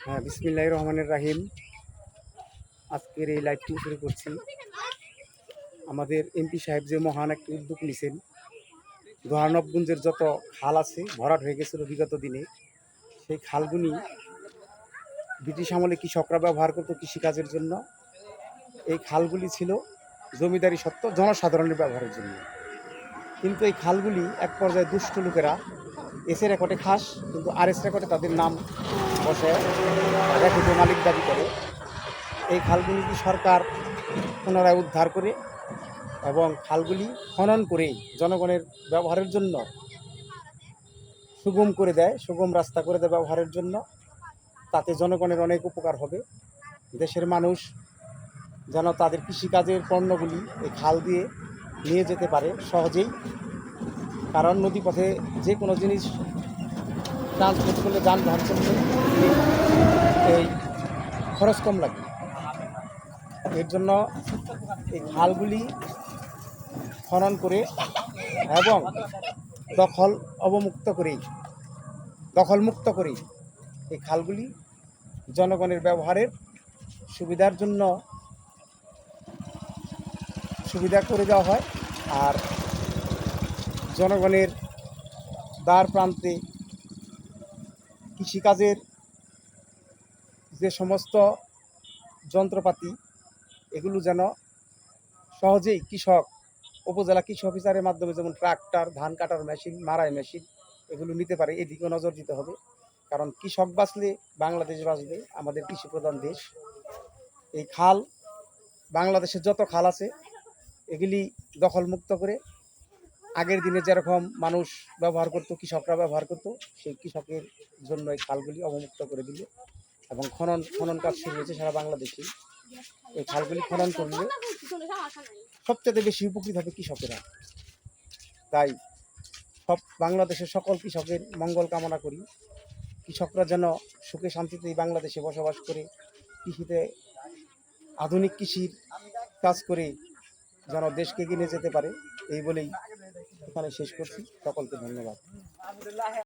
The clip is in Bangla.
হ্যাঁ, বিসমিল্লাহির রহমানির রাহিম। আজকের এই লাইভটি শুরু করছি। আমাদের এমপি সাহেব যে মহান একটি উদ্যোগ নিয়েছেন, দোহানবগঞ্জের যত খাল আছে ভরাট হয়ে গেছিল বিগত দিনে, সেই খালগুলি ব্রিটিশ আমলে কৃষকরা ব্যবহার করতো কৃষিকাজের জন্য। এই খালগুলি ছিল জমিদারি সত্ত্ব জনসাধারণের ব্যবহারের জন্য। কিন্তু এই খালগুলি এক পর্যায়ে দুষ্ট লোকেরা এস রেকর্ডে খাস, কিন্তু আর এস রেকর্ডে তাদের নাম বসে রেকর্ডে মালিক দাবি করে। এই খালগুলি সরকার পুনরায় উদ্ধার করে এবং খালগুলি খনন করে জনগণের ব্যবহারের জন্য সুগম করে দেয়, সুগম রাস্তা করে দেয় ব্যবহারের জন্য। তাতে জনগণের অনেক উপকার হবে। দেশের মানুষ যেন তাদের কৃষিকাজের পণ্যগুলি এই খাল দিয়ে নিয়ে যেতে পারে সহজেই। কারণ নদীপথে যে কোনো জিনিস ট্রান্সপোর্ট করলে, যানবাহন চললে এই খরচ কম লাগে। এর জন্য এই খালগুলি খনন করে এবং দখলমুক্ত করেই এই খালগুলি জনগণের ব্যবহারের সুবিধার জন্য সুবিধা করে দেওয়া হয়। আর জনগণের দ্বার প্রান্তে কৃষিকাজের যে সমস্ত যন্ত্রপাতি, এগুলো যেন সহজেই কৃষক উপজেলা কৃষি অফিসারের মাধ্যমে, যেমন ট্রাক্টর, ধান কাটার মেশিন, মাড়াই মেশিন, এগুলো নিতে পারে। এদিকেও নজর দিতে হবে। কারণ কৃষক বাঁচলে বাংলাদেশ বাঁচবে, আমাদের কৃষি প্রধান দেশ। এই খাল, বাংলাদেশের যত খাল আছে এগুলি দখলমুক্ত করে আগের দিনে যেরকম মানুষ ব্যবহার করতো, কৃষকরা ব্যবহার করতো, সেই কৃষকের জন্য এই খালগুলি অবমুক্ত করে দিলে এবং খনন কাজ শুরু হয়েছে সারা বাংলাদেশে। এই খালগুলি খনন করলে সবচেয়ে বেশি উপকৃত হবে কৃষকেরা। তাই বাংলাদেশের সকল কৃষকের মঙ্গল কামনা করি। কৃষকরা যেন সুখে শান্তিতে এই বাংলাদেশে বসবাস করে কৃষিতে আধুনিক কৃষির কাজ করে যেন দেশকে এগিয়ে নিয়ে যেতে পারে। এই বলেই এখানে শেষ করছি। সকলকে ধন্যবাদ।